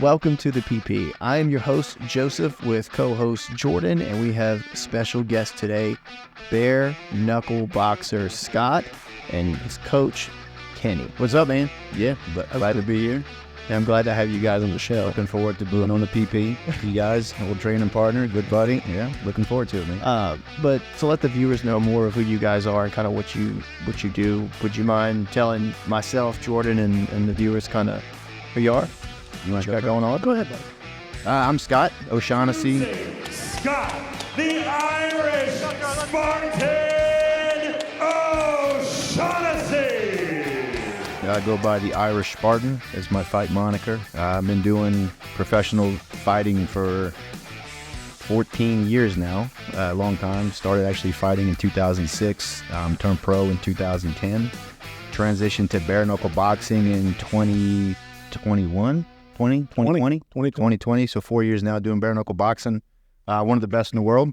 Welcome to the PP. I am your host, Joseph, with co-host Jordan, and we have special guest today, bare knuckle boxer Scott, and his coach, Kenny. What's up, man? Yeah, but glad to be here. I'm glad to have you guys on the show. Looking forward to being on the PP. You guys, old training partner, good buddy. Yeah, looking forward to it, man. But to let the viewers know more of who you guys are and kind of what you do, would you mind telling myself, Jordan, and the viewers kind of who you are? You want to Got going on? Go ahead, buddy. I'm Scott O'Shaughnessy. Scott, the Irish Spartan O'Shaughnessy. I go by the Irish Spartan as my fight moniker. I've been doing professional fighting for 14 years now, a long time. Started actually fighting in 2006, turned pro in 2010. Transitioned to bare knuckle boxing in 2020, so 4 years now doing bare knuckle boxing. One of the best in the world.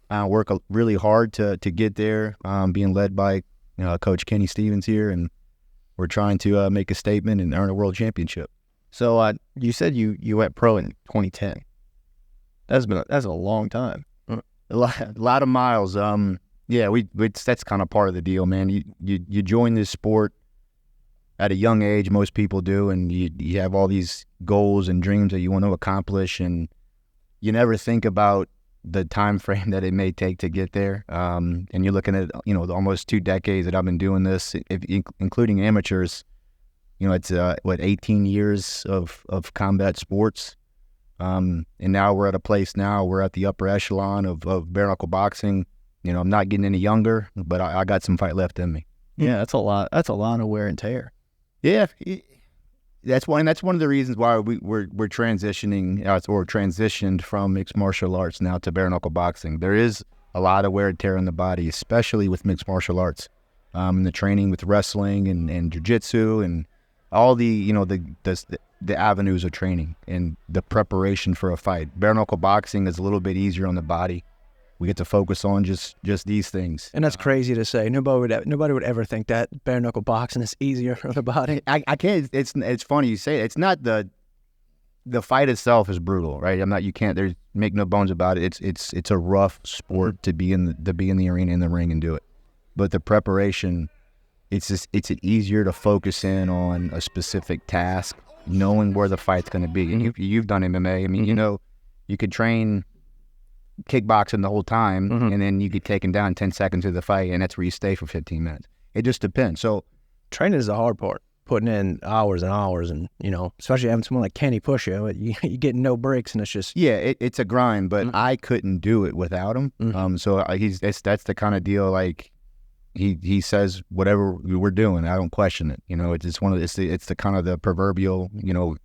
Work really hard to get there, being led by Coach Kenny Stevens here, and we're trying to make a statement and earn a world championship. So you said you went pro in 2010. That's a long time. A lot of miles. That's kind of part of the deal, man. You join this sport at a young age, most people do, and you have all these goals and dreams that you want to accomplish, and you never think about the time frame that it may take to get there. And you're looking at almost 2 decades that I've been doing this, including amateurs. It's 18 years of combat sports, and now we're at a place now. We're at the upper echelon of bare knuckle boxing. I'm not getting any younger, but I got some fight left in me. Yeah, that's a lot. That's a lot of wear and tear. Yeah, that's one of the reasons why we're transitioning or transitioned from mixed martial arts now to bare knuckle boxing. There is a lot of wear and tear in the body, especially with mixed martial arts, and the training with wrestling and jiu-jitsu and all the avenues of training and the preparation for a fight. Bare knuckle boxing is a little bit easier on the body. We get to focus on just these things. And that's crazy to say. Nobody would ever think that bare knuckle boxing is easier on the body. I can't. It's funny you say it. It's not the fight itself is brutal, right? There's make no bones about it. It's a rough sport to be in the arena, in the ring, and do it. But the preparation, it's easier to focus in on a specific task, knowing where the fight's going to be. And you've done MMA. I mean, you could train kickboxing the whole time, and then you get taken down 10 seconds of the fight, and that's where you stay for 15 minutes. It just depends. So training is the hard part, putting in hours and hours, and especially having someone like Kenny push you, you get no breaks, and it's just it's a grind. But I couldn't do it without him. So that's the kind of deal. Like he says whatever we're doing, I don't question it. It's the kind of the proverbial we're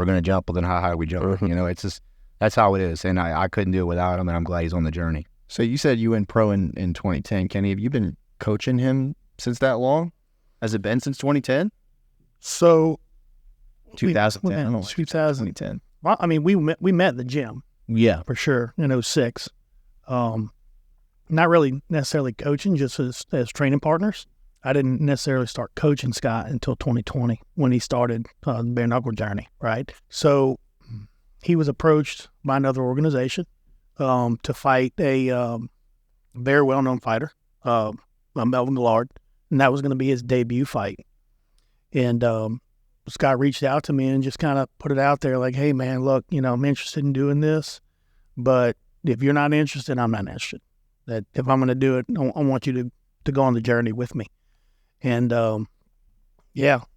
gonna jump, well then how high we jump. It's just. That's how it is, and I couldn't do it without him, and I'm glad he's on the journey. So you said you went pro in 2010. Kenny, have you been coaching him since that long? Has it been since 2010? So 2010. 2010. Well, I mean, we met at the gym. Yeah. For sure, in 2006. Not really necessarily coaching, just as training partners. I didn't necessarily start coaching Scott until 2020 when he started the bare knuckle journey, right? So he was approached by another organization to fight a very well-known fighter, Melvin Gillard, and that was going to be his debut fight. And Scott reached out to me and just kind of put it out there like, hey, man, look, I'm interested in doing this, but if you're not interested, I'm not interested. That if I'm going to do it, I want you to go on the journey with me. And, it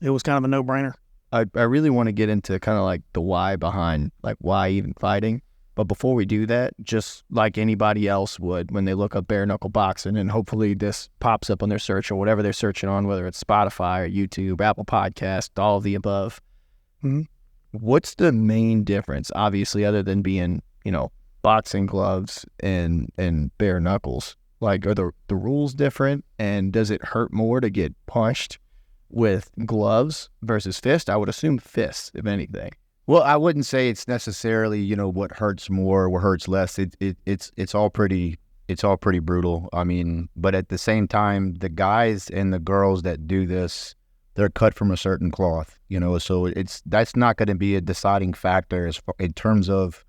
was kind of a no-brainer. I really want to get into kind of like the why behind, like why even fighting. But before we do that, just like anybody else would when they look up bare knuckle boxing, and hopefully this pops up on their search or whatever they're searching on, whether it's Spotify or YouTube, Apple Podcast, all of the above. What's the main difference, obviously, other than being, boxing gloves and bare knuckles? Like, are the rules different, and does it hurt more to get punched with gloves versus fist? I would assume fist, if anything. Well, I wouldn't say it's necessarily, what hurts more, what hurts less. It's all pretty brutal. I mean, but at the same time, the guys and the girls that do this they're cut from a certain cloth, so that's not going to be a deciding factor in terms of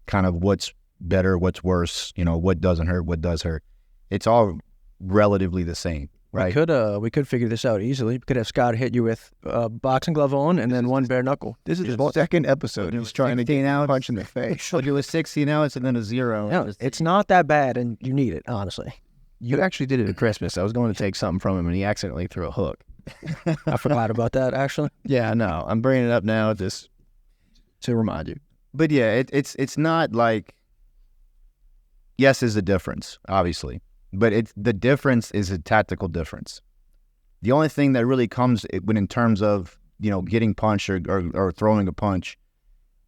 kind of what's better, what's worse, what doesn't hurt, what does hurt. It's all relatively the same, right? We could figure this out easily. We could have Scott hit you with a boxing glove on and then one bare knuckle. This is his second episode. He's trying to get a punch in the face. I'll do a 16 ounce and then a 0. No, it's not that bad, and you need it, honestly. You actually did it at Christmas. I was going to take something from him, and he accidentally threw a hook. I forgot about that, actually. Yeah, I know. I'm bringing it up now just to remind you. But yeah, it's not like, yes, there's a difference, obviously, but the difference is a tactical difference. The only thing that really comes when in terms of getting punched or throwing a punch,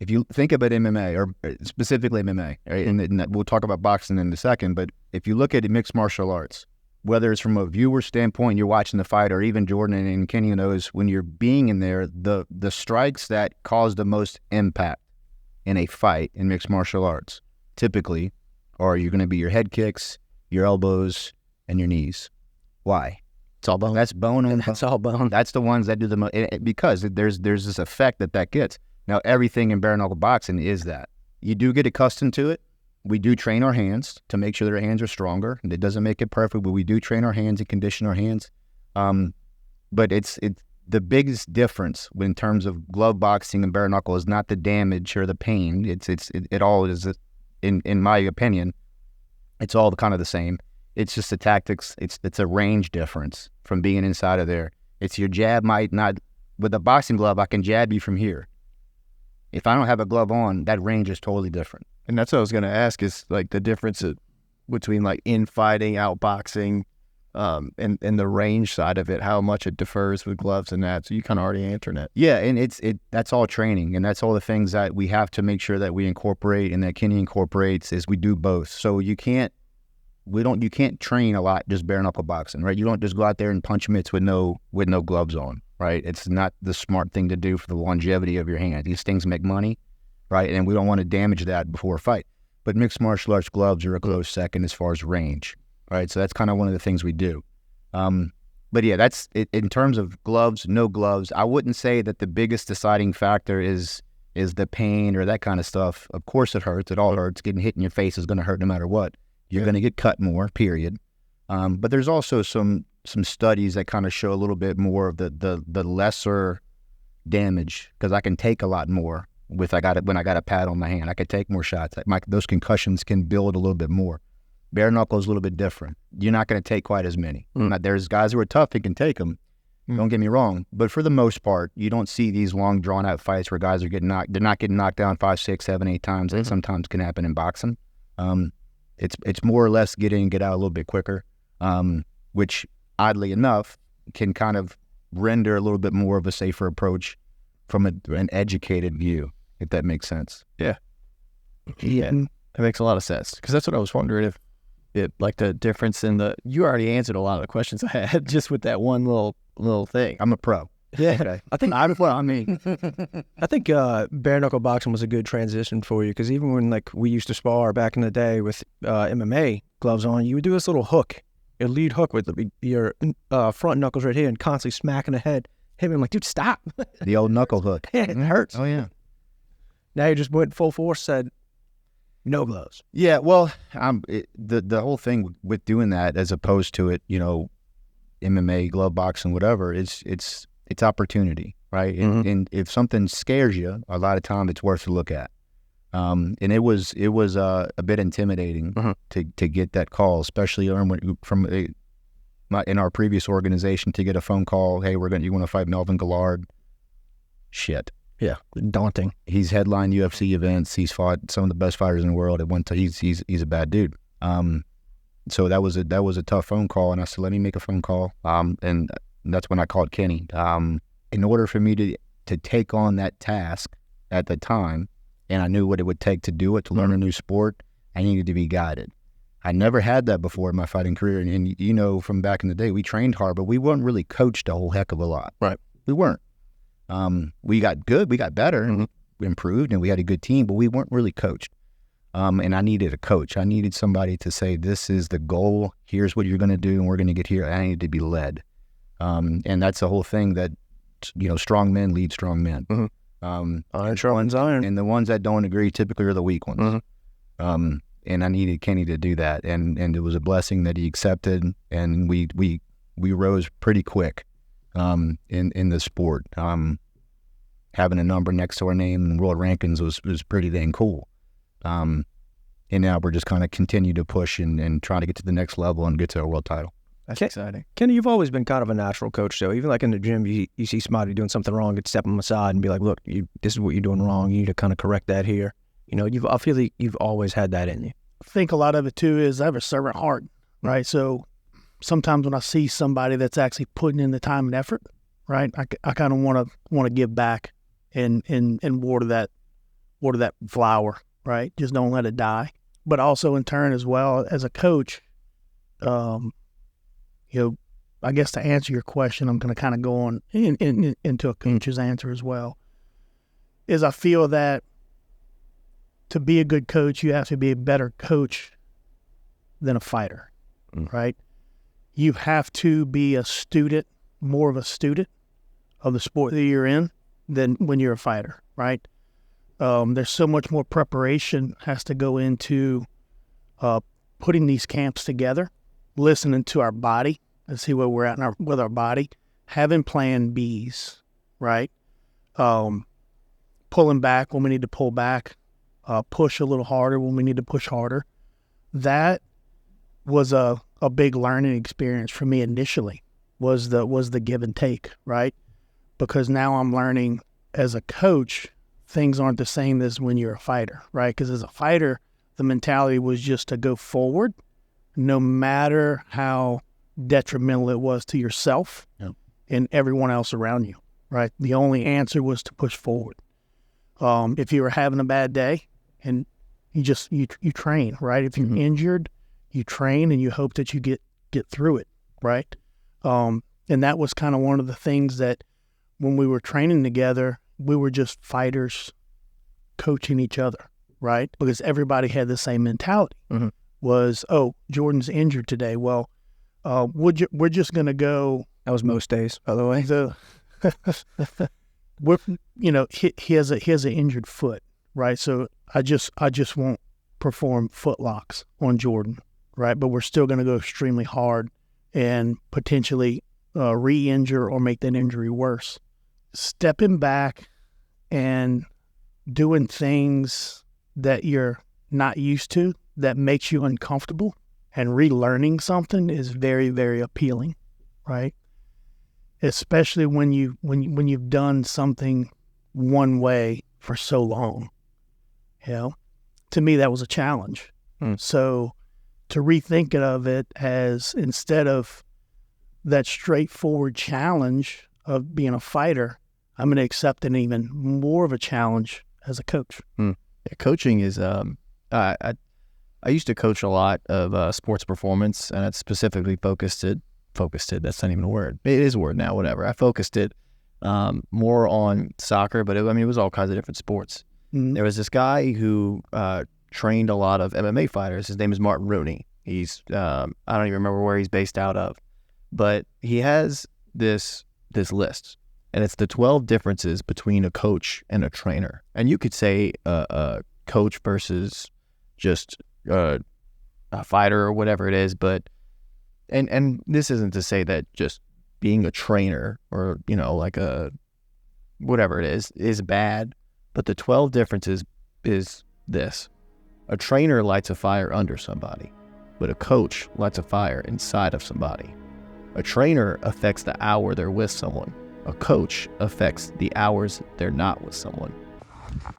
if you think about MMA or specifically MMA, right, and we'll talk about boxing in a second, but if you look at mixed martial arts, whether it's from a viewer standpoint, you're watching the fight, or even Jordan and Kenny knows when you're being in there, the strikes that cause the most impact in a fight in mixed martial arts typically are you're going to be your head kicks, your elbows, and your knees. Why? It's all bone. That's bone on That's all bone. That's the ones that do the most, because there's this effect that gets. Now, everything in bare knuckle boxing is that. You do get accustomed to it. We do train our hands to make sure that our hands are stronger. And it doesn't make it perfect, but we do train our hands and condition our hands. But it's the biggest difference in terms of glove boxing and bare knuckle is not the damage or the pain. It all is, in my opinion, it's all kind of the same. It's just the tactics. It's a range difference from being inside of there. It's your jab might not, with a boxing glove, I can jab you from here. If I don't have a glove on, that range is totally different. And that's what I was going to ask is like the difference between like infighting, outboxing, and the range side of it, how much it differs with gloves and that. So you kind of already answered it. Yeah, and that's all training, and that's all the things that we have to make sure that we incorporate and that Kenny incorporates is we do both. So you can't train a lot just bare knuckle boxing, right? You don't just go out there and punch mitts with no gloves on, right? It's not the smart thing to do for the longevity of your hand. These things make money, right? And we don't want to damage that before a fight. But mixed martial arts gloves are a close second as far as range, right? So that's kind of one of the things we do. But yeah, that's it, in terms of gloves, no gloves. I wouldn't say that the biggest deciding factor is the pain or that kind of stuff. Of course it hurts. It all hurts. Getting hit in your face is going to hurt no matter what. You're going to get cut more, period. But there's also some studies that kind of show a little bit more of the lesser damage, because I can take a lot more when I got a pad on my hand. I could take more shots. Those concussions can build a little bit more. Bare knuckle is a little bit different. You're not going to take quite as many. There's guys who are tough and can take them. Don't get me wrong. But for the most part, you don't see these long, drawn-out fights where guys are getting knocked. They're not getting knocked down 5, 6, 7, 8 times. That sometimes can happen in boxing. It's more or less get in and get out a little bit quicker, which oddly enough can kind of render a little bit more of a safer approach from an educated view, if that makes sense. Yeah, that makes a lot of sense, because that's what I was wondering, if it like the difference in you already answered a lot of the questions I had just with that one little thing. I'm a pro. Yeah, okay. I think bare knuckle boxing was a good transition for you, because even when like we used to spar back in the day with MMA gloves on, you would do this little hook, a lead hook with your front knuckles right here, and constantly smacking the head. Hit me, I'm like, dude, stop. The old knuckle hook. Yeah, it hurts. Oh yeah. Now you just went full force, said no gloves. Yeah, well, the whole thing with doing that, as opposed to it, MMA, glove boxing, whatever, it's opportunity, right? And if something scares you, a lot of time it's worth a look at. And it was a bit intimidating to get that call, especially from in our previous organization, to get a phone call, hey, you want to fight Melvin Gillard? Shit. Yeah, daunting. He's headlined UFC events. He's fought some of the best fighters in the world at one time. He's a bad dude. So that was a tough phone call, and I said, let me make a phone call. And that's when I called Kenny. In order for me to take on that task at the time, and I knew what it would take to do it, to learn a new sport, I needed to be guided. I never had that before in my fighting career. And from back in the day, we trained hard, but we weren't really coached a whole heck of a lot. Right. We weren't. We got good, we got better, and we improved, and we had a good team, but we weren't really coached. And I needed a coach. I needed somebody to say, this is the goal, here's what you're going to do, and we're going to get here. I needed to be led. And that's the whole thing that, strong men lead strong men. Iron sharpens iron. And the ones that don't agree typically are the weak ones. And I needed Kenny to do that. And it was a blessing that he accepted. And we rose pretty quick in the sport. Having a number next to our name in world rankings was pretty dang cool. And now we're just kind of continue to push and try to get to the next level and get to a world title. That's exciting. Kenny, you've always been kind of a natural coach, though. Even like in the gym, you see somebody doing something wrong, you'd step them aside and be like, look, this is what you're doing wrong. You need to kind of correct that here. I feel like you've always had that in you. I think a lot of it, too, is I have a servant heart, right? So sometimes when I see somebody that's actually putting in the time and effort, right, I kind of want to give back and water that flower, right? Just don't let it die. But also in turn as well, as a coach, I guess to answer your question, I'm going to kind of go on into a coach's answer as well, is I feel that to be a good coach, you have to be a better coach than a fighter, right? You have to be more of a student of the sport that you're in than when you're a fighter, right? There's so much more preparation has to go into putting these camps together, listening to our body and see where we're at with our body, having plan Bs, right? Pulling back when we need to pull back, push a little harder when we need to push harder. That was a big learning experience for me initially, was the give and take, right? Because now I'm learning as a coach, things aren't the same as when you're a fighter, right? Because as a fighter, the mentality was just to go forward, no matter how detrimental it was to yourself and everyone else around you, right? The only answer was to push forward. If you were having a bad day, and you train, right? If you're injured, you train and you hope that you get through it, right? And that was kind of one of the things that when we were training together, we were just fighters coaching each other, right? Because everybody had the same mentality. Was, Jordan's injured today. Well, we're just going to go. That was most days, by the way. He has an injured foot, right? So I just won't perform foot locks on Jordan, right? But we're still going to go extremely hard and potentially re-injure or make that injury worse. Stepping back and doing things that you're not used to, that makes you uncomfortable, and relearning something is very, very appealing, right? Especially when you've done something one way for so long. To me, that was a challenge. So to rethink of it as, instead of that straightforward challenge of being a fighter, I'm going to accept an even more of a challenge as a coach. Yeah, coaching is, I used to coach a lot of sports performance, and I specifically focused it, that's not even a word. It is a word now, whatever. I focused it more on soccer, but it was all kinds of different sports. There was this guy who trained a lot of MMA fighters. His name is Martin Rooney. He's, I don't even remember where he's based out of, but he has this list, and it's the 12 differences between a coach and a trainer. And you could say a coach versus just a fighter or whatever it is, but and this isn't to say that just being a trainer or like a whatever it is bad, but the 12 differences is this: a trainer lights a fire under somebody, but a coach lights a fire inside of somebody. A trainer affects the hour they're with someone. A coach affects the hours they're not with someone.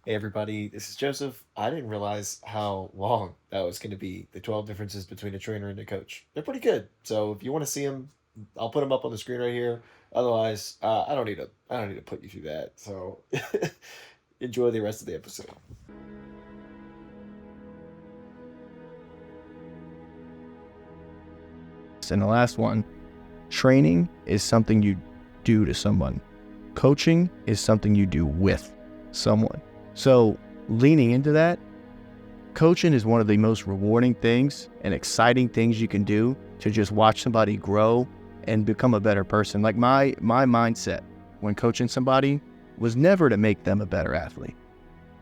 Hey everybody, this is Joseph. I didn't realize how long that was going to be, the 12 differences between a trainer and a coach. They're pretty good. So if you want to see them, I'll put them up on the screen right here. Otherwise, I don't need to put you through that. So enjoy the rest of the episode. And the last one, training is something you do to someone. Coaching is something you do with someone. So leaning into that, coaching is one of the most rewarding things and exciting things you can do, to just watch somebody grow and become a better person. Like my mindset when coaching somebody was never to make them a better athlete,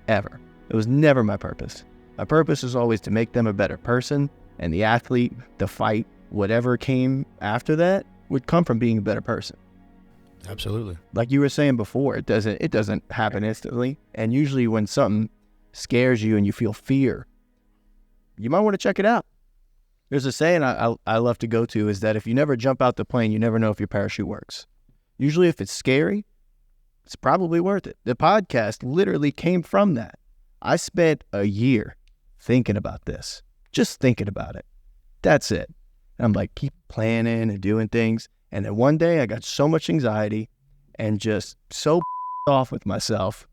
ever. It was never my purpose. My purpose was always to make them a better person, and the athlete, the fight, whatever came after that would come from being a better person. Absolutely. Like you were saying before, it doesn't happen instantly. And usually when something scares you and you feel fear, you might want to check it out. There's a saying I love to go to is that if you never jump out the plane, you never know if your parachute works. Usually if it's scary, it's probably worth it. The podcast literally came from that. I spent a year thinking about this, just thinking about it. That's it. And I'm like, keep planning and doing things. And then one day I got so much anxiety and just so off with myself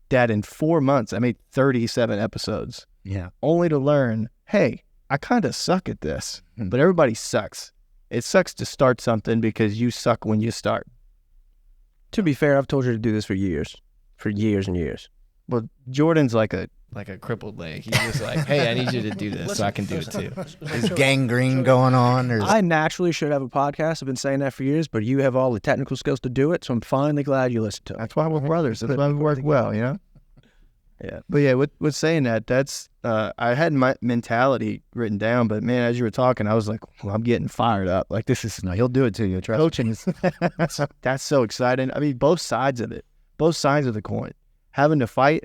that in 4 months I made 37 episodes. Yeah. Only to learn, hey, I kind of suck at this, but everybody sucks. It sucks to start something because you suck when you start. To be fair, I've told you to do this for years and years. Well, Jordan's like a crippled leg. He's just like, hey, I need you to do this so I can do it too. Is gangrene going on? Or I naturally should have a podcast. I've been saying that for years, but you have all the technical skills to do it, so I'm finally glad you listened to it. That's why we're brothers. That's why we work well, you know? Yeah. But yeah, with saying that, that's, I had my mentality written down, but man, as you were talking, I was like, well, I'm getting fired up. Like this is, no, he'll do it to you. Trust coaching is, that's so exciting. I mean, both sides of it, both sides of the coin, having to fight,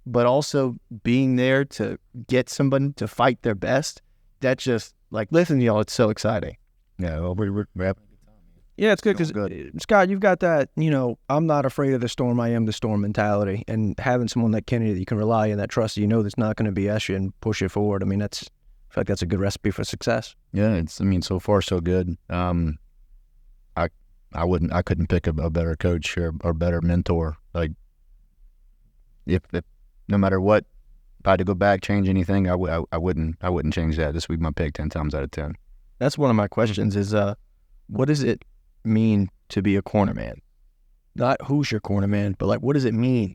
but also being there to get somebody to fight their best. That just like, listen to y'all, it's so exciting. Yeah, well, we're having. Yeah, it's good because, Scott, you've got that, I'm not afraid of the storm, I am the storm mentality. And having someone like Kenny that you can rely on, that trusts you, that's not going to BS you and push you forward. I mean, I feel like that's a good recipe for success. Yeah, so far so good. I couldn't pick a better coach or better mentor. Like, if no matter what, if I had to go back, change anything, I wouldn't change that. This would be my pick 10 times out of 10. That's one of my questions is, what does it mean to be a corner man? Not who's your corner man, but like, what does it mean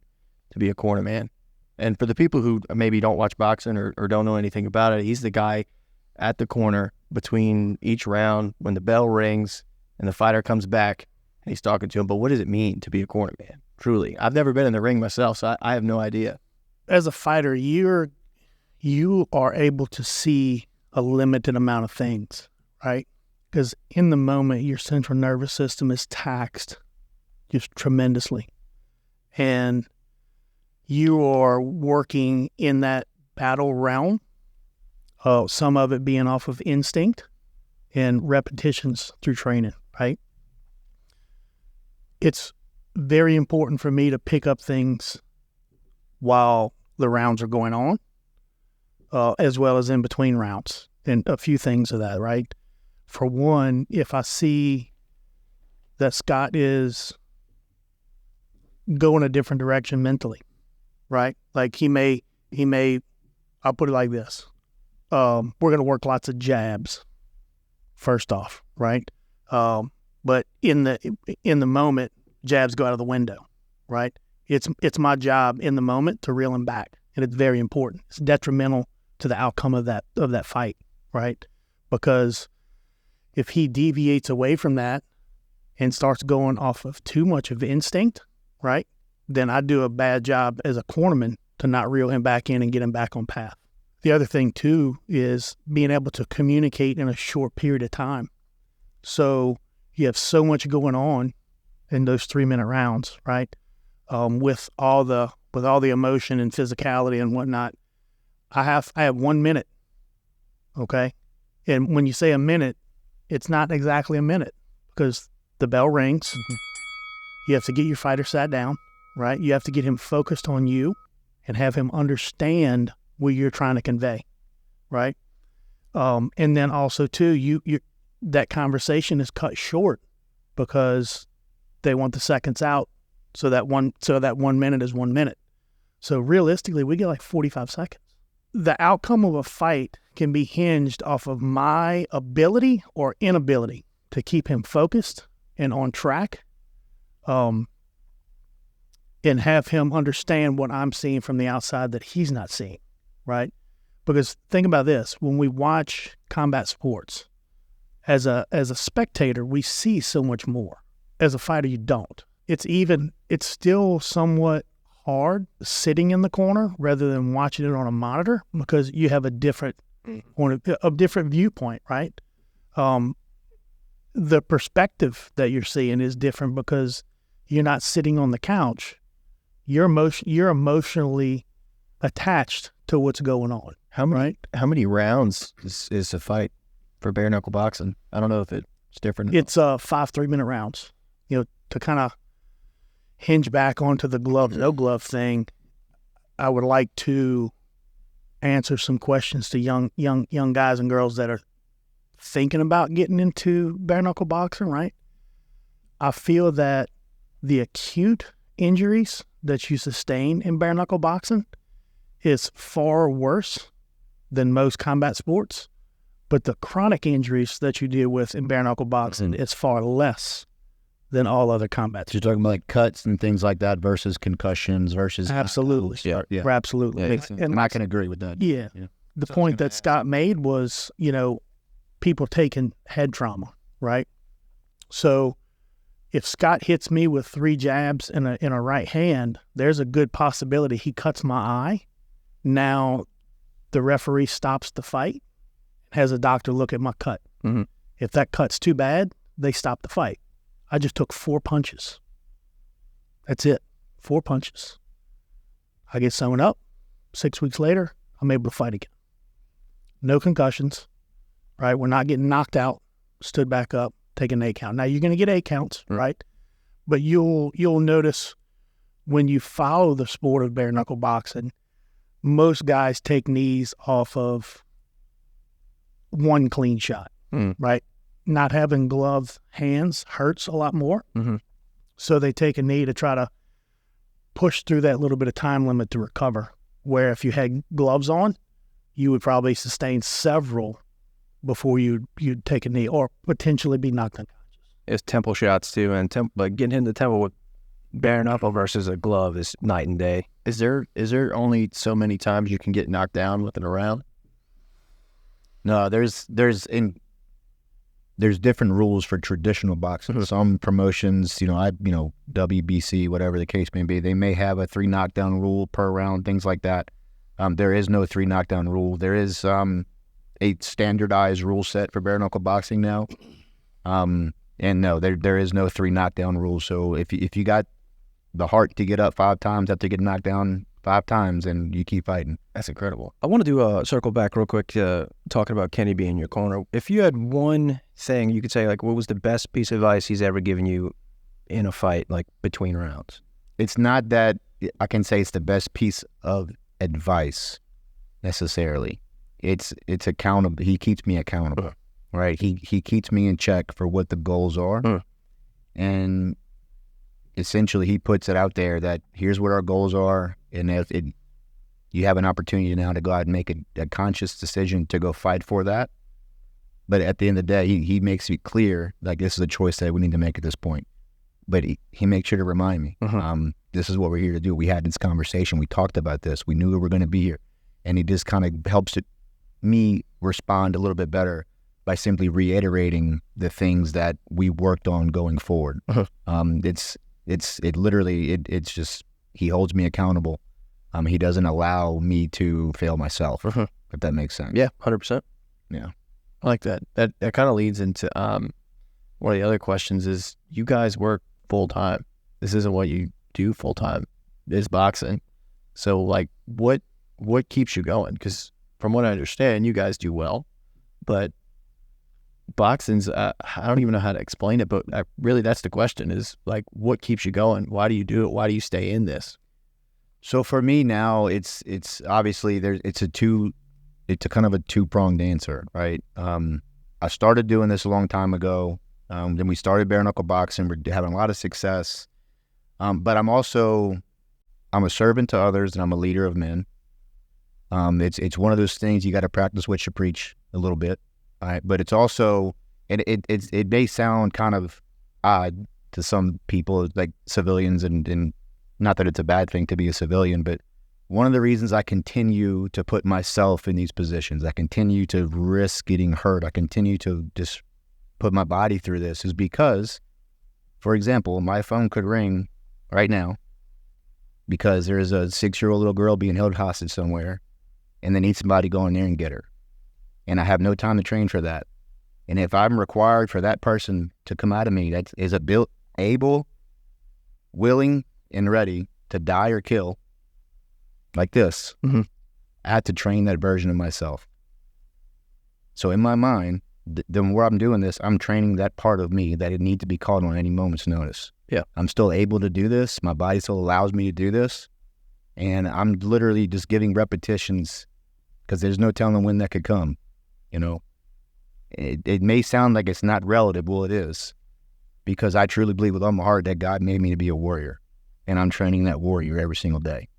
to be a corner man? And for the people who maybe don't watch boxing or don't know anything about it, he's the guy at the corner between each round when the bell rings and the fighter comes back and he's talking to him. But what does it mean to be a corner man? Truly. I've never been in the ring myself, so I have no idea. As a fighter, you are able to see a limited amount of things, right? Because in the moment, your central nervous system is taxed just tremendously. And you are working in that battle realm, some of it being off of instinct and repetitions through training, right? It's very important for me to pick up things while the rounds are going on, as well as in between rounds, and a few things of that, right? For one, if I see that Scott is going a different direction mentally, right? Like he may, I'll put it like this. We're going to work lots of jabs first off, right? But in the moment, jabs go out of the window, right? It's my job in the moment to reel him back, and it's very important. It's detrimental to the outcome of that fight, right? Because if he deviates away from that and starts going off of too much of instinct, right, then I do a bad job as a cornerman to not reel him back in and get him back on path. The other thing, too, is being able to communicate in a short period of time. So you have so much going on in those 3-minute rounds, right, with all the emotion and physicality and whatnot. I have 1 minute, okay? And when you say a minute, it's not exactly a minute because the bell rings. You have to get your fighter sat down, right? You have to get him focused on you and have him understand what you're trying to convey, right? And then also too, you that conversation is cut short because they want the seconds out, so that 1 minute is 1 minute. So realistically, we get like 45 seconds. The outcome of a fight can be hinged off of my ability or inability to keep him focused and on track, and have him understand what I'm seeing from the outside that he's not seeing, right? Because think about this, when we watch combat sports, as a spectator, we see so much more. As a fighter, you don't. It's still somewhat hard sitting in the corner rather than watching it on a monitor because you have a different viewpoint, right? The perspective that you're seeing is different because you're not sitting on the couch. You're emotionally attached to what's going on. How many rounds is a fight for bare knuckle boxing? I don't know if it's different. It's 5 3-minute rounds. To kind of hinge back onto the glove no glove thing, I would like to answer some questions to young guys and girls that are thinking about getting into bare knuckle boxing, right? I feel that the acute injuries that you sustain in bare knuckle boxing is far worse than most combat sports, but the chronic injuries that you deal with in bare knuckle boxing is far less than all other combat sports. You're talking about like cuts and things like that versus concussions versus Absolutely. Yeah. Absolutely. And I can agree with that. Yeah. The point that Scott made was, people taking head trauma, right? So if Scott hits me with 3 jabs in a right hand, there's a good possibility he cuts my eye. Now the referee stops the fight, has a doctor look at my cut. Mm-hmm. If that cut's too bad, they stop the fight. I just took 4 punches. That's it. 4 punches. I get sewn up. 6 weeks later, I'm able to fight again. No concussions, right? We're not getting knocked out, stood back up, take an 8 count. Now you're going to get 8 counts, right? But you'll notice when you follow the sport of bare knuckle boxing, most guys take knees off of 1 clean shot, right? Not having gloved hands hurts a lot more. Mm-hmm. So they take a knee to try to push through that little bit of time limit to recover. Where if you had gloves on, you would probably sustain several before you'd take a knee or potentially be knocked unconscious. It's temple shots too, and but getting hit in the temple with bare knuckle versus a glove is night and day. Is there only so many times you can get knocked down within a round? No, there's different rules for traditional boxing. Mm-hmm. Some promotions, WBC, whatever the case may be, they may have a 3 knockdown rule per round, things like that. There is no 3 knockdown rule. There is a standardized rule set for bare knuckle boxing now. And no, there is no 3 knockdown rule. So if you got the heart to get up 5 times after getting knocked down 5 times, and you keep fighting. That's incredible. I want to do a circle back real quick to talking about Kenny being in your corner. If you had one thing you could say, like, what was the best piece of advice he's ever given you in a fight, like between rounds? It's not that I can say it's the best piece of advice necessarily. It's accountable. He keeps me accountable, right? He keeps me in check for what the goals are, and essentially he puts it out there that here's what our goals are, and you have an opportunity now to go out and make a conscious decision to go fight for that. But at the end of the day, he makes it clear, like, this is a choice that we need to make at this point. But he makes sure to remind me, this is what we're here to do. We had this conversation. We talked about this. We knew we were going to be here. And he just kind of helps me respond a little bit better by simply reiterating the things that we worked on going forward. It's just, he holds me accountable. He doesn't allow me to fail myself, if that makes sense. Yeah, 100%. Yeah. I like that. That kind of leads into one of the other questions is, you guys work full time. This isn't what you do full time. It's boxing. So, like, what keeps you going? Because from what I understand, you guys do well, but boxing's, I don't even know how to explain it, but really that's the question is, like, what keeps you going? Why do you do it? Why do you stay in this? So for me now, it's obviously it's a kind of a 2-pronged answer, right? I started doing this a long time ago. Then we started bare knuckle boxing. We're having a lot of success. But I'm a servant to others, and I'm a leader of men. It's one of those things you got to practice what you preach a little bit, right? But it's also it may sound kind of odd to some people, like civilians, and not that it's a bad thing to be a civilian, but one of the reasons I continue to put myself in these positions, I continue to risk getting hurt, I continue to just put my body through this is because, for example, my phone could ring right now because there's a 6-year-old little girl being held hostage somewhere, and they need somebody to go in there and get her. And I have no time to train for that. And if I'm required for that person to come out of me that is able, willing, and ready to die or kill, like this, I have to train that version of myself. So in my mind, the more I'm doing this, I'm training that part of me that it needs to be called on any moment's notice. Yeah. I'm still able to do this. My body still allows me to do this. And I'm literally just giving repetitions because there's no telling when that could come. You know, it may sound like it's not relative. Well, it is, because I truly believe with all my heart that God made me to be a warrior, and I'm training that warrior every single day.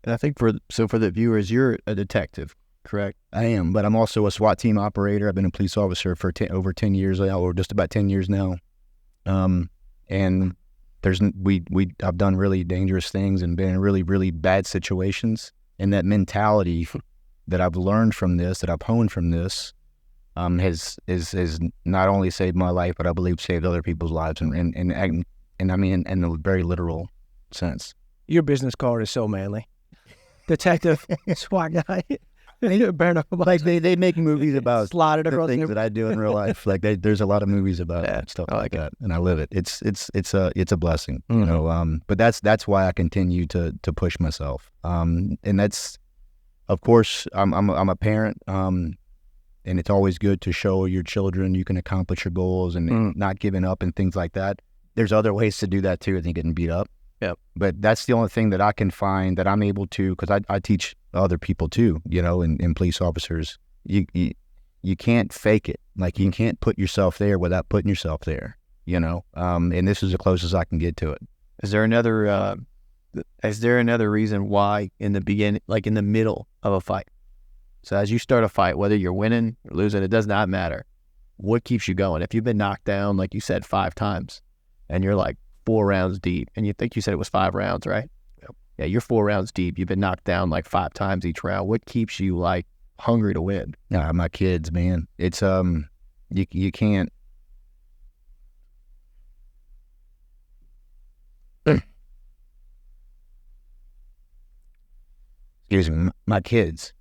And I think for the viewers, you're a detective, correct? I am, but I'm also a SWAT team operator. I've been a police officer for over 10 years now, or just about 10 years now. And I've done really dangerous things and been in really, really bad situations. And that mentality that I've learned from this, that I've honed from this, has not only saved my life, but I believe saved other people's lives, and I mean in a very literal sense. Your business card is so manly. Detective, SWAT guy. Like they make movies about slotted the across things that I do in real life. Like there's a lot of movies about stuff like that, and I live it. It's a blessing, you know. But that's why I continue to push myself. And that's, of course, I'm a parent. And it's always good to show your children you can accomplish your goals and not giving up and things like that. There's other ways to do that too than getting beat up. Yeah. But that's the only thing that I can find that I'm able to, because I teach other people too, you know, and police officers. You can't fake it. Like, you can't put yourself there without putting yourself there, you know. And this is the closest I can get to it. Is there another reason why in the beginning, like in the middle of a fight? So as you start a fight, whether you're winning or losing, it does not matter. What keeps you going? If you've been knocked down, like you said, 5 times, and you're like 4 rounds deep, and you think you said it was 5 rounds, right? Yep. Yeah, you're 4 rounds deep. You've been knocked down like 5 times each round. What keeps you like hungry to win? My kids, man. It's you can't. Excuse me, my kids.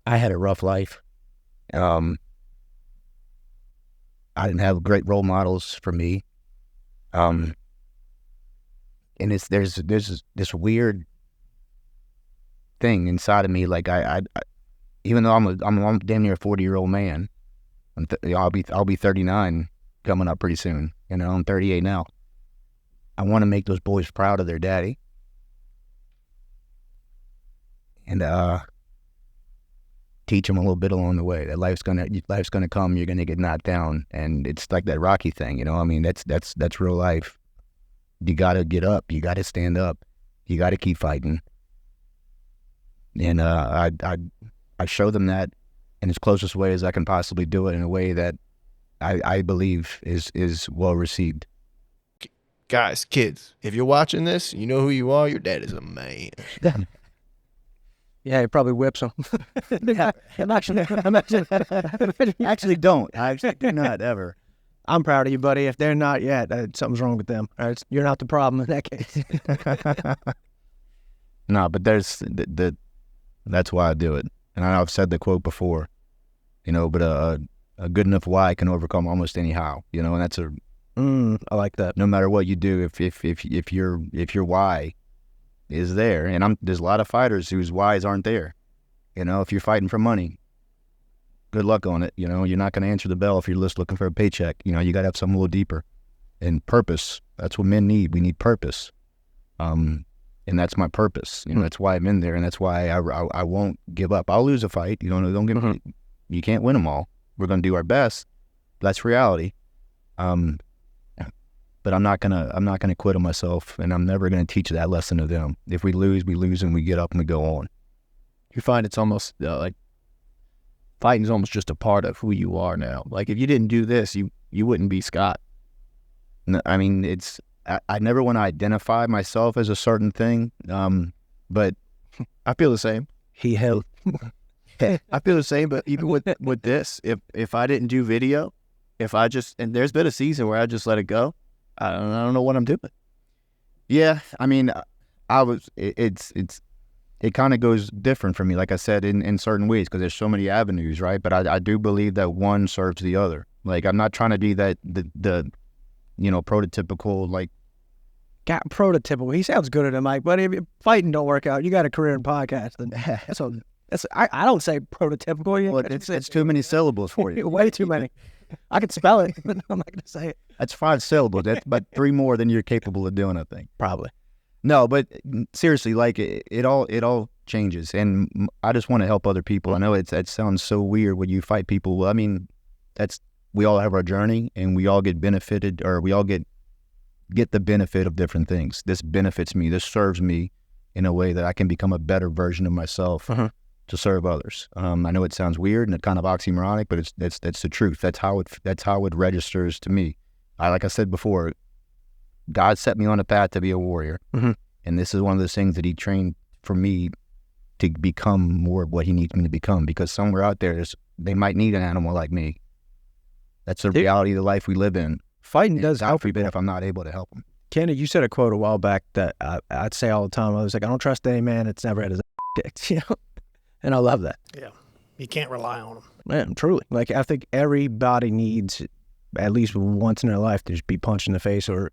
I had a rough life. I didn't have great role models for me. And there's this weird thing inside of me. Like I even though I'm damn near a 40-year-old man, I'll be 39 coming up pretty soon. You know, I'm 38 now. I want to make those boys proud of their daddy. And teach them a little bit along the way that life's gonna come. You're gonna get knocked down, and it's like that Rocky thing, you know. I mean, that's real life. You gotta get up. You gotta stand up. You gotta keep fighting. And I show them that in as closest way as I can possibly do it, in a way that I believe is well received. Guys, kids, if you're watching this, you know who you are. Your dad is a man. Yeah, he probably whips them. Actually don't. I actually do not ever. I'm proud of you, buddy. If they're not yet, something's wrong with them. All right? You're not the problem in that case. No, but there's that's why I do it. And I know I've said the quote before, you know, but a good enough why can overcome almost any how, you know, and that's I like that. No matter what you do, if your why is there, and there's a lot of fighters whose whys aren't there. You know, if you're fighting for money, good luck on it. You know, you're not going to answer the bell if you're just looking for a paycheck. You know, you got to have something a little deeper. And purpose, that's what men need. We need purpose. And that's my purpose. You know, that's why I'm in there, and that's why I won't give up. I'll lose a fight. You know, don't give me. You can't win them all. We're going to do our best. That's reality. But I'm not gonna quit on myself, and I'm never gonna teach that lesson to them. If we lose, we lose, and we get up and we go on. You find it's almost like fighting is almost just a part of who you are now. Like if you didn't do this, you wouldn't be Scott. No, I mean, I never want to identify myself as a certain thing, but I feel the same. He held. I feel the same, but even with this, if I didn't do video, and there's been a season where I just let it go, I don't know what I'm doing. Yeah, I mean, it kind of goes different for me, like I said, in certain ways, because there's so many avenues, right? But I do believe that one serves the other. Like, I'm not trying to be the prototypical, like, Got prototypical. He sounds good at it, Mike. But if fighting don't work out, you got a career in podcasting. I don't say prototypical. well, it's too many syllables for you. Way too many. I could spell it, but I'm not going to say it. That's 5 syllables. That's about 3 more than you're capable of doing, I think. Probably. No, but seriously, like it all changes, and I just want to help other people. I know that sounds so weird when you fight people. Well, I mean, we all have our journey, and we all get benefited, or we all get the benefit of different things. This benefits me. This serves me in a way that I can become a better version of myself to serve others. I know it sounds weird and it's kind of oxymoronic, but that's the truth. That's how it registers to me. Like I said before, God set me on a path to be a warrior, and this is one of those things that He trained for me to become more of what He needs me to become. Because somewhere out there, they might need an animal like me. That's the reality of the life we live in. Fighting does help me if I'm not able to help them. Kenny, you said a quote a while back that I'd say all the time. I was like, I don't trust any man that's never had his kicked, and I love that. Yeah, you can't rely on them. Man, truly. Like, I think everybody needs at least once in their life to just be punched in the face or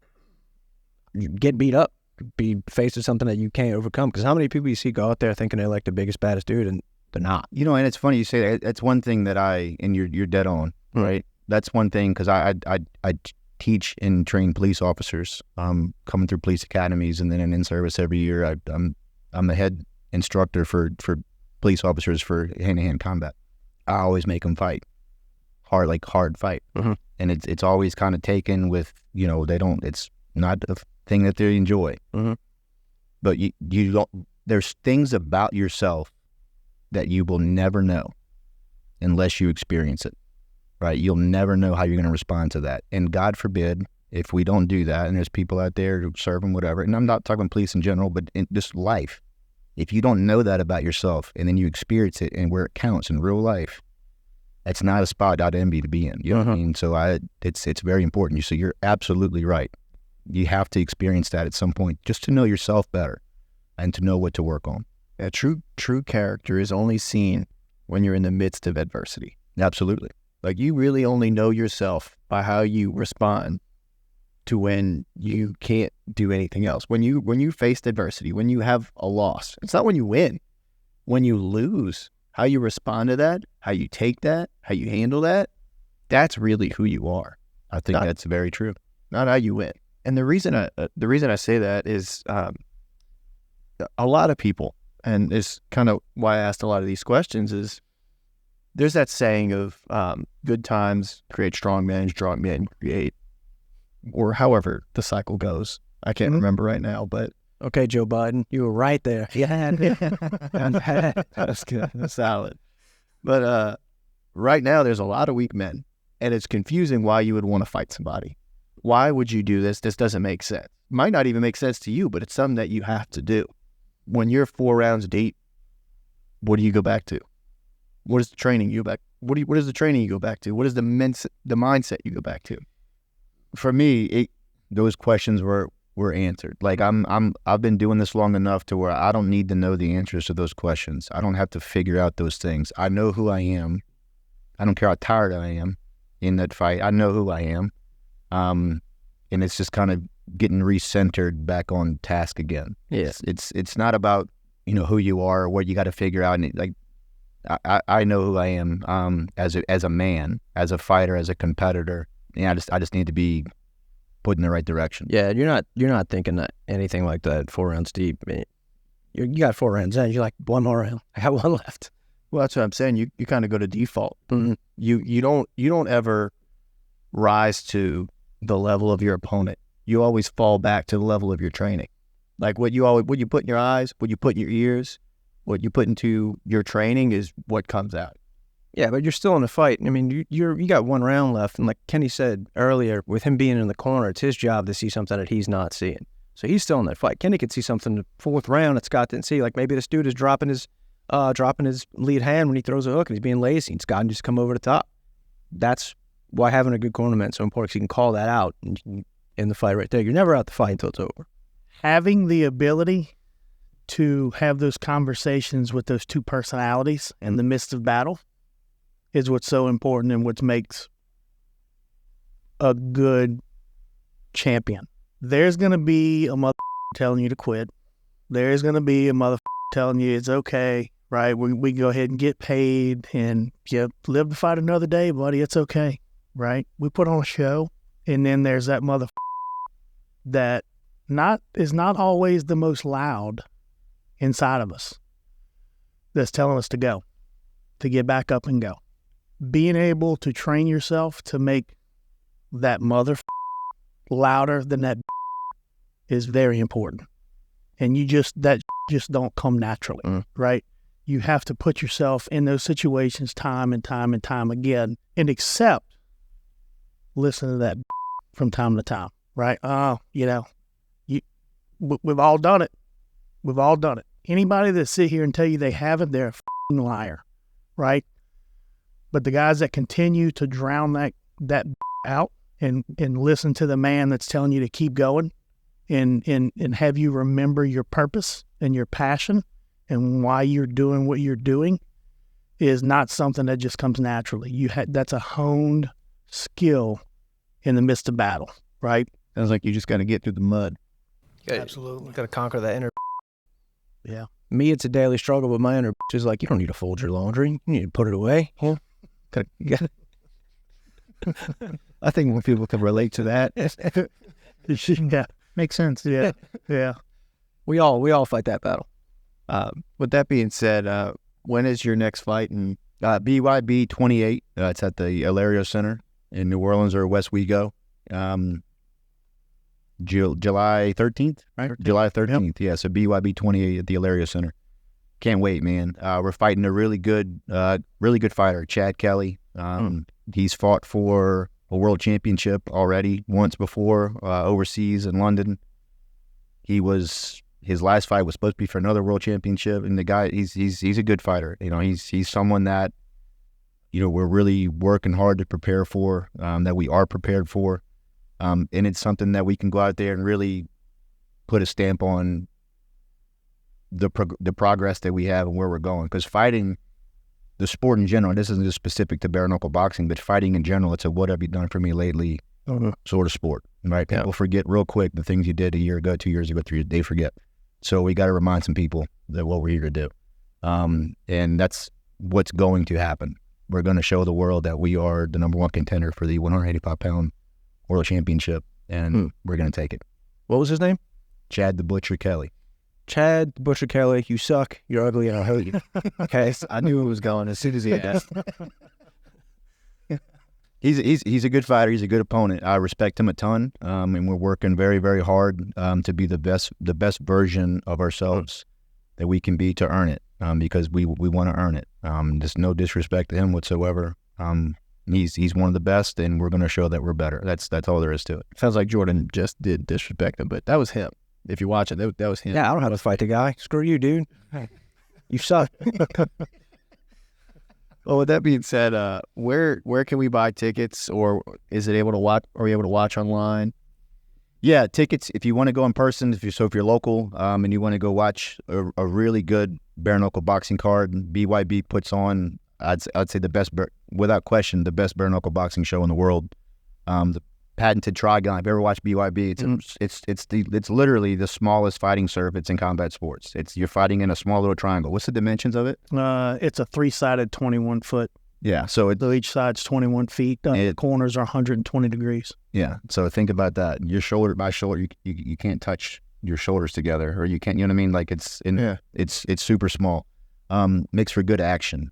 get beat up, be faced with something that you can't overcome. Because how many people you see go out there thinking they're like the biggest, baddest dude, and they're not. And it's funny you say that. That's one thing that and you're dead on, right? That's one thing, because I teach and train police officers, coming through police academies, and then in service every year. I'm the head instructor for police officers for hand-to-hand combat. I always make them fight hard fight, and it's always kind of taken with it's not a thing that they enjoy, but you don't. There's things about yourself that you will never know unless you experience it. Right, you'll never know how you're going to respond to that, and God forbid if we don't do that. And there's people out there who serve them, whatever. And I'm not talking police in general, but in just life. If you don't know that about yourself, and then you experience it, and where it counts in real life, that's not a spot I'd envy to be in. You know what I mean? So it's very important. So you're absolutely right. You have to experience that at some point just to know yourself better, and to know what to work on. A true character is only seen when you're in the midst of adversity. Absolutely. Like, you really only know yourself by how you respond to when you can't do anything else. When you faced adversity, when you have a loss, it's not when you win. When you lose, how you respond to that, how you take that, how you handle that, that's really who you are. I think that's very true. Not how you win. And the reason I say that is a lot of people, and it's kind of why I asked a lot of these questions, is there's that saying of good times create strong men create, or however the cycle goes. I can't remember right now, but okay, Joe Biden, you were right there. Yeah, that's good. That's solid. But right now, there's a lot of weak men, and it's confusing why you would want to fight somebody. Why would you do this? This doesn't make sense. Might not even make sense to you, but it's something that you have to do. When you're 4 rounds deep, what do you go back to? What is the training you go back? What is the training you go back to? What is the mindset you go back to? For me, those questions were answered. Like, I've been doing this long enough to where I don't need to know the answers to those questions. I don't have to figure out those things. I know who I am. I don't care how tired I am in that fight. I know who I am, and it's just kind of getting recentered back on task again. Yeah, it's not about who you are or what you got to figure out. And I know who I am as a man, as a fighter, as a competitor. And I just need to be put in the right direction. Yeah, you're not thinking that anything like that 4 rounds deep. I mean, you got 4 rounds in. You're like, one more round. I got one left. Well, that's what I'm saying. You kind of go to default. Mm-hmm. You don't ever rise to the level of your opponent. You always fall back to the level of your training. Like, what you put in your eyes, what you put in your ears, what you put into your training is what comes out. Yeah, but you're still in the fight. I mean, you got 1 round left, and like Kenny said earlier, with him being in the corner, it's his job to see something that he's not seeing. So he's still in that fight. Kenny could see something in the 4th round that Scott didn't see. Like, maybe this dude is dropping his dropping his lead hand when he throws a hook and he's being lazy and Scott can just come over the top. That's why having a good cornerman is so important, because you can call that out in the fight right there. You're never out the fight until it's over. Having the ability to have those conversations with those two personalities in the midst of battle is what's so important and what makes a good champion. There's going to be a mother telling you to quit. There's going to be a mother telling you it's okay, right? We can go ahead and get paid and live to fight another day, buddy. It's okay, right? We put on a show, and then there's that mother that is not always the most loud inside of us that's telling us to go, to get back up and go. Being able to train yourself to make that mother louder than that is very important. And that just don't come naturally, right? You have to put yourself in those situations time and time and time again and accept, listen to that from time to time, right? We've all done it. We've all done it. Anybody that sit here and tell you they haven't, they're a liar, right? But the guys that continue to drown that out and listen to the man that's telling you to keep going and have you remember your purpose and your passion and why you're doing what you're doing is not something that just comes naturally. That's a honed skill in the midst of battle, right? Sounds like you just got to get through the mud. Absolutely. Got to conquer that inner. Yeah. Me, it's a daily struggle, but my inner is like, you don't need to fold your laundry. You need to put it away. Yeah. I think more people can relate to that. Yeah. Makes sense. Yeah. Yeah. We all fight that battle. With that being said, when is your next fight? And BYB 28. It's at the Hilario Center in New Orleans or West Wego. July 13th, right? 13th. July 13th. Yep. Yeah, so BYB 28 at the Hilario Center. Can't wait, man. We're fighting a really good fighter, Chad Kelly. He's fought for a world championship already once before overseas in London. His last fight was supposed to be for another world championship, and the guy he's a good fighter. He's someone that we're really working hard to prepare for, that we are prepared for, and it's something that we can go out there and really put a stamp on the progress that we have and where we're going. Because fighting, the sport in general, this isn't just specific to bare knuckle boxing, but fighting in general, it's a what have you done for me lately sort of sport, right? People forget real quick the things you did a year ago, 2 years ago, they forget. So we got to remind some people that what we're here to do. And that's what's going to happen. We're going to show the world that we are the number one contender for the 185-pound world championship, and we're going to take it. What was his name? Chad the Butcher Kelly. Chad the Butcher Kelly, you suck, you're ugly, and I'll hurt you. Okay, I knew it was going as soon as he asked. He's a good fighter. He's a good opponent. I respect him a ton, and we're working very, very hard to be the best version of ourselves that we can be to earn it, because we want to earn it. Just no disrespect to him whatsoever. He's one of the best, and we're going to show that we're better. That's all there is to it. Sounds like Jordan just did disrespect him, but that was him. If you watch it, that was him. Yeah, I don't know how to fight the guy. Screw you, dude. You suck. Well, with that being said, where can we buy tickets, or is it able to watch? Are we able to watch online? Yeah, tickets. If you want to go in person, if you're local, and you want to go watch a really good bare knuckle boxing card, BYB puts on, I'd say without question, the best bare knuckle boxing show in the world. The patented trigon. If you ever watched BYB, it's literally the smallest fighting surface in combat sports. You're fighting in a small little triangle. What's the dimensions of it? It's a 3-sided 21-foot. Yeah, so each side's 21 feet. The corners are 120 degrees. Yeah, so think about that. Your shoulder by shoulder, you can't touch your shoulders together, or you can't. You know what I mean? Like it's super small. Makes for good action.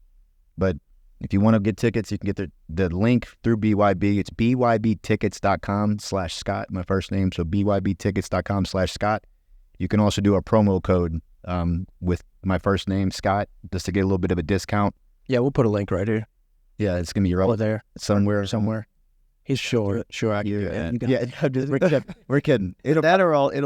But if you want to get tickets, you can get the link through BYB. It's bybtickets.com/Scott, my first name. So bybtickets.com/Scott. You can also do a promo code with my first name, Scott, just to get a little bit of a discount. Yeah, we'll put a link right here. Yeah, it's going to be right there. Somewhere. He's short. Sure, I can do that. Yeah, we're kidding. It'll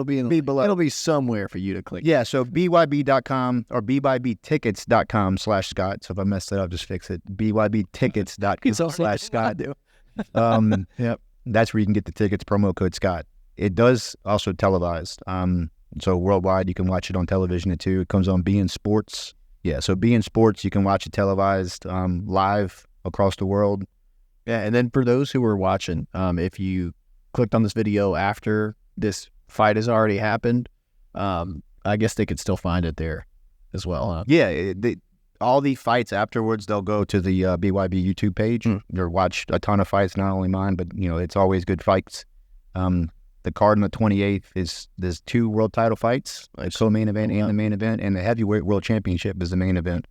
be below. It'll be somewhere for you to click. Yeah, so byb.com or bybtickets.com/Scott. So if I messed it up, just fix it. bybtickets.com/Scott. Yep. That's where you can get the tickets, promo code Scott. It does also televised. So worldwide, you can watch it on television too. It comes on beIN Sports. Yeah, so beIN Sports, you can watch it televised live across the world. Yeah, and then for those who were watching, if you clicked on this video after this fight has already happened, I guess they could still find it there as well. Huh? Yeah, all the fights afterwards, they'll go to the BYB YouTube page or watch a ton of fights, not only mine, but it's always good fights. The card on the 28th there's 2 world title fights, a co-main event and the main event, and the heavyweight world championship is the main event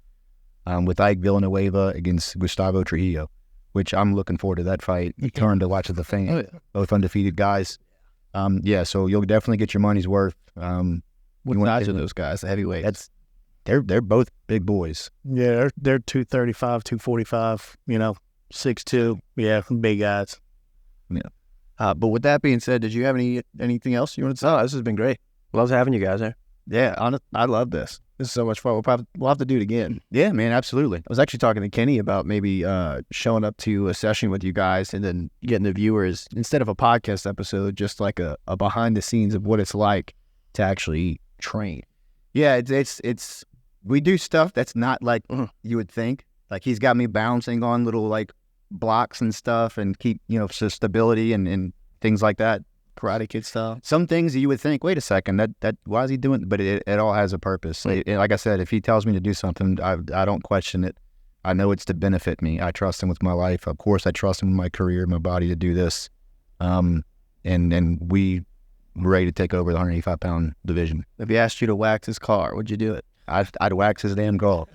with Ike Villanueva against Gustavo Trujillo, which I'm looking forward to that fight. Turn to watch the thing. Both undefeated guys. So you'll definitely get your money's worth. What size are those guys, the heavyweights? They're both big boys. Yeah, they're 235, 245, 6'2". Yeah, big guys. Yeah. But with that being said, did you have anything else you want to say? Oh, this has been great. Loves having you guys there. Yeah, I love this. This is so much fun. We'll have to do it again. Yeah, man, absolutely. I was actually talking to Kenny about maybe showing up to a session with you guys and then getting the viewers, instead of a podcast episode, just like a behind the scenes of what it's like to actually train. Yeah, it's we do stuff that's not like you would think. Like he's got me bouncing on little like blocks and stuff and keep so stability and things like that. Karate Kid style. Some things you would think, wait a second, that why is he doing it? But it all has a purpose. Like I said, if he tells me to do something, I don't question it. I know it's to benefit me. I trust him with my life. Of course, I trust him with my career, my body to do this. And we were ready to take over the 185-pound division. If he asked you to wax his car, would you do it? I'd wax his damn car.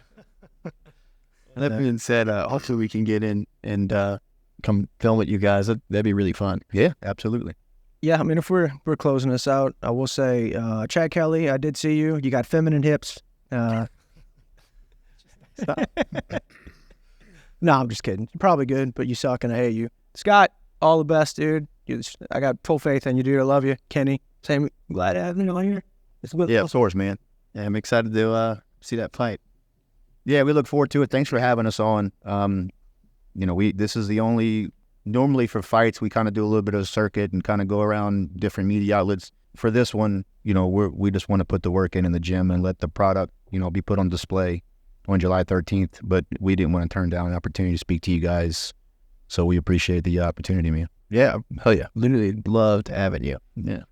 That being said, hopefully we can get in and come film with you guys. That'd be really fun. Yeah, absolutely. Yeah, I mean, if we're closing this out, I will say, Chad Kelly, I did see you. You got feminine hips. No, I'm just kidding. You're probably good, but you suck and I hate you. Scott, all the best, dude. I got full faith in you, dude. I love you. Kenny, same. Glad to have you here. Yeah, of course, man. Yeah, I'm excited to see that fight. Yeah, we look forward to it. Thanks for having us on. This is the only. Normally for fights, we kind of do a little bit of a circuit and kind of go around different media outlets. For this one, we just want to put the work in the gym and let the product, be put on display on July 13th. But we didn't want to turn down an opportunity to speak to you guys. So we appreciate the opportunity, man. Yeah, hell yeah. Literally loved having you. Yeah.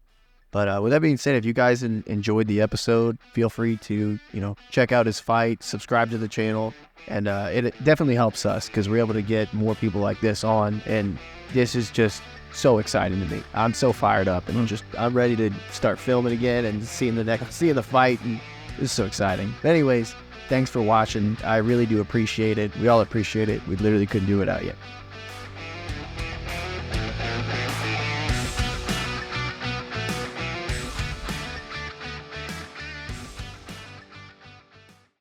But with that being said, if you guys enjoyed the episode, feel free to, check out his fight, subscribe to the channel. And it definitely helps us because we're able to get more people like this on. And this is just so exciting to me. I'm so fired up and I'm ready to start filming again and seeing the fight. And this is so exciting. But anyways, thanks for watching. I really do appreciate it. We all appreciate it. We literally couldn't do it without you.